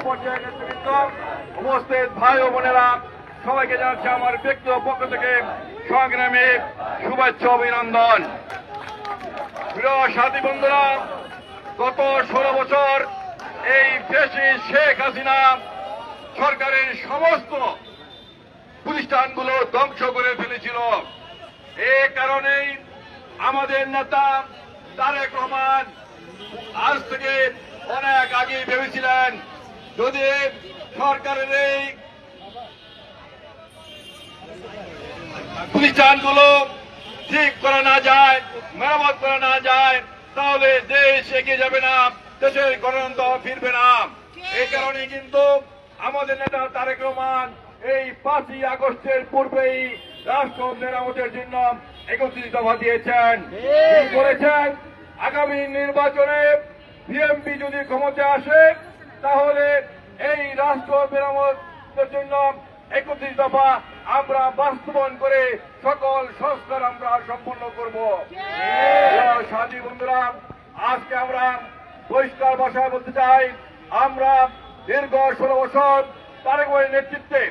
পর্যায়ের নেতৃবৃন্দ, উপস্থিত ভাই ও বোনেরা, সবাইকে জানাচ্ছি আমার ব্যক্তিগত পক্ষ থেকে সংগ্রামী শুভেচ্ছা অভিনন্দন। প্রিয় সাথী বন্ধুরা, গত 16 বছর এই ফ্যাসিস্ট শেখ হাসিনা সরকারের সমস্ত প্রতিষ্ঠানগুলো ধ্বংস করে ফেলেছিল। এ কারণেই আমাদের নেতা তারেক রহমান আজ থেকে অনেক আগে ভেবেছিলেন, যদি সরকারের এই প্রতিষ্ঠানগুলো ঠিক করা না যায়, মেরামত করা না যায়, তাহলে দেশ এগিয়ে যাবে না, দেশের গণতন্ত্র ফিরবে না। এই কারণে কিন্তু আমাদের নেতা তারেক রহমান এই 5ই আগস্টের পূর্বেই রাষ্ট্র মেরামতের জন্য 31 দফা দিয়েছেন। বলেছেন, আগামী নির্বাচনে বিএনপি যদি ক্ষমতায় আসে তাহলে এই রাষ্ট্র মেরামতের জন্য 31 দফা আমরা বাস্তবায়ন করে সকল সংস্কার আমরা সম্পন্ন করব। সাথী বন্ধুরা, আজকে আমরা পরিষ্কার ভাষায় বলতে চাই, আমরা দীর্ঘ 16 বছর তারেক রহমানের নেতৃত্বে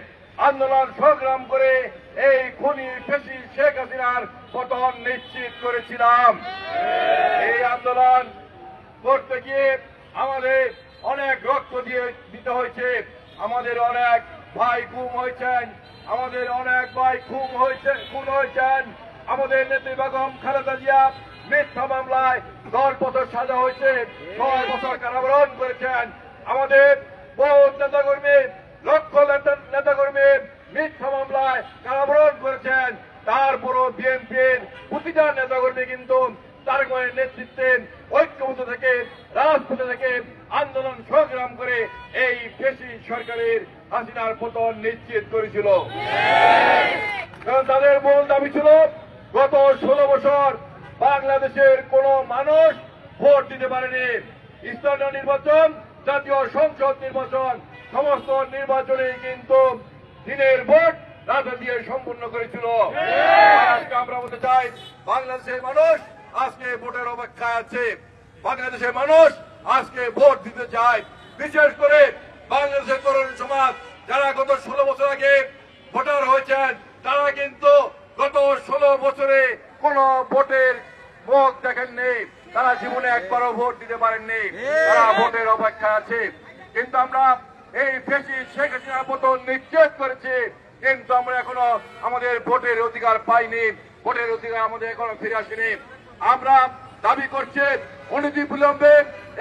আন্দোলন সংগ্রাম করে এই খুনি ফ্যাসিস্ট শেখ হাসিনার পতন নিশ্চিত করেছিলাম। এই আন্দোলন করতে গিয়ে আমাদের অনেক রক্ত দিতে হয়েছে, আমাদের অনেক ভাই গুম হয়েছেন, আমাদের অনেক ভাই খুন হয়েছেন, আমাদের নেত্রী বেগম খালেদা জিয়া মিথ্যা মামলায় 10 বছর সাজা হয়েছে, 6 বছর কারাবরণ করেছেন, আমাদের বহু নেতাকর্মী, লক্ষ নেতাকর্মী মিথ্যা মামলায় কারাবরণ করেছেন। তারপরও বিএনপির প্রতিটা নেতাকর্মী কিন্তু তারেক রহমানের নেতৃত্বে ঐক্যবদ্ধ থেকে রাজপথে থেকে আন্দোলন সংগ্রাম করে এই ফ্যাসিস্ট সরকারের হাসিনার পতন নিশ্চিত করেছিল। কারণ তাদের মূল দাবি ছিল, গত 16 বছর বাংলাদেশের কোন মানুষ ভোট দিতে পারেনি। স্থানীয় নির্বাচন, জাতীয় সংসদ নির্বাচন, সমস্ত নির্বাচনে কিন্তু দিনের ভোট রাতে দিয়ে সম্পূর্ণ করেছিল। আজকে আমরা বলতে চাই, বাংলাদেশের মানুষ আজকে ভোটের অপেক্ষায় আছে। বাংলাদেশের মানুষ আজকে ভোট দিতে চায়। বিশেষ করে বাংলাদেশের তরুণ সমাজ যারা গত 16 বছর আগে ভোটার হয়েছেন, তারা কিন্তু গত 16 বছরে কোন ভোটের মুখ দেখেননি, তারা জীবনে একবারও ভোট দিতে পারেননি, তারা ভোটের অপেক্ষায় আছে। কিন্তু আমরা এই ফ্যাসিস্ট শেখ হাসিনার পতন নিশ্চিত করেছি, কিন্তু আমরা এখনো আমাদের ভোটের অধিকার পাইনি, ভোটের অধিকার আমাদের এখনো ফিরে আসেনি। আমরা দাবি করছি, অনতিবিলম্বে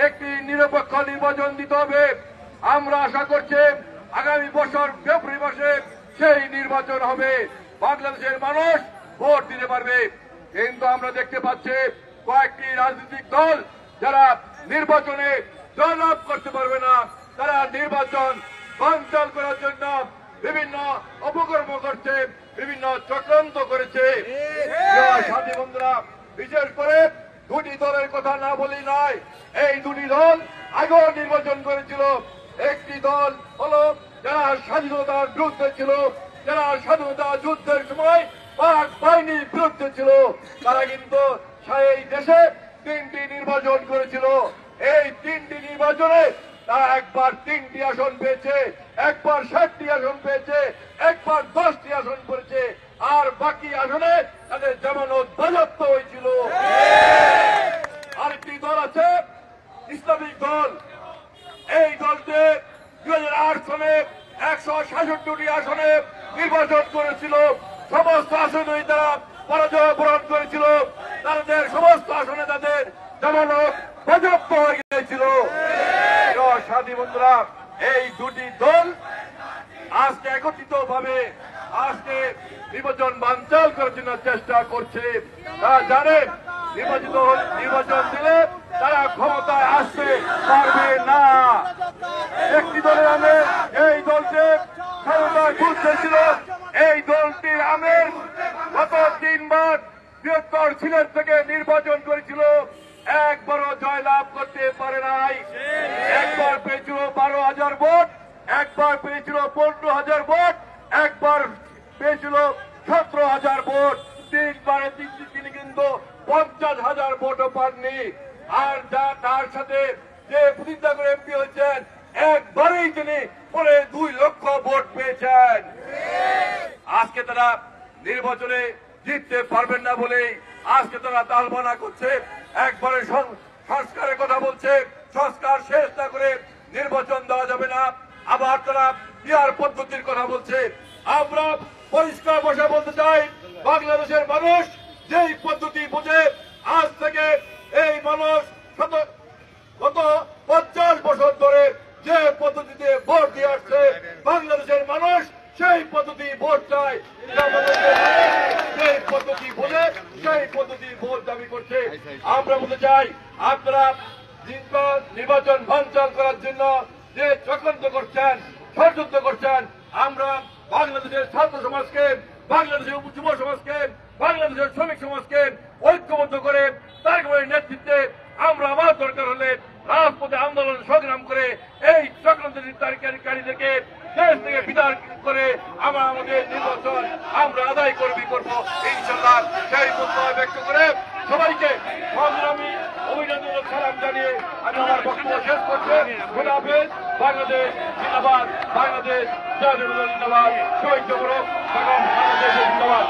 একটি নিরপেক্ষ নির্বাচন দিতে হবে। আমরা আশা করছি আগামী বছর ফেব্রুয়ারি মাসে সেই নির্বাচন হবে, বাংলাদেশের মানুষ ভোট দিতে পারবে। কিন্তু আমরা দেখতে পাচ্ছি কয়েকটি রাজনৈতিক দল যারা নির্বাচনে জয়লাভ করতে পারবে না, তারা নির্বাচন বানচাল করার জন্য বিভিন্ন অপকর্ম করছে, বিভিন্ন চক্রান্ত করেছে। সাথী বন্ধুরা, বিশেষ করে দুটি দলের কথা না বলেই নয়, এই দুটি দল আগেও নির্বাচন করেছিল। একটি দল হলো যারা স্বাধীনতার বিরুদ্ধে ছিল, যারা স্বাধীনতা যুদ্ধের সময় পাক বাহিনীর বিরুদ্ধে ছিল, তারা কিন্তু এই দেশে 3টি নির্বাচন করেছিল। এই 3টি নির্বাচনে তারা একবার 3টি আসন পেয়েছে, একবার 7টি আসন পেয়েছে, একবার 10টি আসন পেয়েছে, আর বাকি আসনে তাদের জামানত বাজেয়াপ্ত হয়েছিল। আরেকটি দল আছে ইসলামিক দল, এই দলটি 2008 সালে 166টি আসনে নির্বাচন করেছিল, সমস্ত আসনেই তারা পরাজয় বরণ করেছিল, তাদের সমস্ত আসনে তাদের জামানত বাজেয়াপ্ত হয়ে গিয়েছিল। সাথী বন্ধুরা, এই দুটি দল আজকে একত্রিত ভাবে আজকে নির্বাচন বানচাল করার জন্য চেষ্টা করছে। তারা জানে নির্বাচন দিলে তারা ক্ষমতায় আসতে পারবে না। একটি দলের আমের এই দলকে ক্ষমতায় তুলতে ছিল, এই দলটির আমের গত 3 বার বৃহত্তর সিলেট থেকে নির্বাচন করেছিল, একবারও জয়লাভ করতে পারে নাই। একবার পেয়েছিল 12,000 ভোট, একবার পেয়েছিল 15,000 ভোট, একবার পেয়েছিল 17,000 ভোট। 3 বারে তিনি কিন্তু 50,000 ভোটও পাননি। আর তার সাথে যে প্রতিজ্ঞা করে এমপি হয়েছেন, একবারেই তিনি 2 লক্ষ ভোট পেয়েছেন। আজকে তারা নির্বাচনে জিততে পারবেন না বলেই আজকে তারা তালবানা করছে, একবারে সংস্কারের কথা বলছে, সংস্কার শেষ না করে নির্বাচন দেওয়া যাবে না। আবার তারা পিয়ার পদ্ধতির কথা বলছে। আমরা পরিষ্কার ভাষায় বলতে চাই, বাংলাদেশের মানুষ যেই পদ্ধতি বোঝে, আজ থেকে এই মানুষ গত 50 বছর ধরে যে পদ্ধতিতে ভোট দিয়ে আসছে, বাংলাদেশের মানুষ সেই পদ্ধতি ভোট চায়। সেই পদ্ধতি বোঝে, সেই পদ্ধতি ভোট দাবি করছে। আমরা বলতে চাই, আপনারা নির্বাচন বানচাল করার জন্য যে চক্রান্ত করছেন, ষড়যন্ত্র করছেন, আমরা বাংলাদেশের ছাত্র সমাজকে, বাংলাদেশের যুব সমাজকে, বাংলাদেশের শ্রমিক সমাজকে ঐক্যবদ্ধ করে তার নেতৃত্বে আমরা আমার দরকার হলে রাজপথে আন্দোলন সংগ্রাম করে এই চক্রান্তকারীদেরকে দেশ থেকে বিদায় করে আমরা আমাদের নির্বাচন আমরা আদায় করব ইনশাল্লাহ। সেই প্রত্যয় ব্যক্ত করে সবাইকে সংগ্রামী অভিনন্দন সালাম জানিয়ে আমি আমার বক্তব্য শেষ করছি। খোদা হাফেজ। বাংলাদেশ জিন্দাবাদ, বাংলাদেশ জিন্দাবাদ, শহীদ বাংলাদেশ জিন্দাবাদ।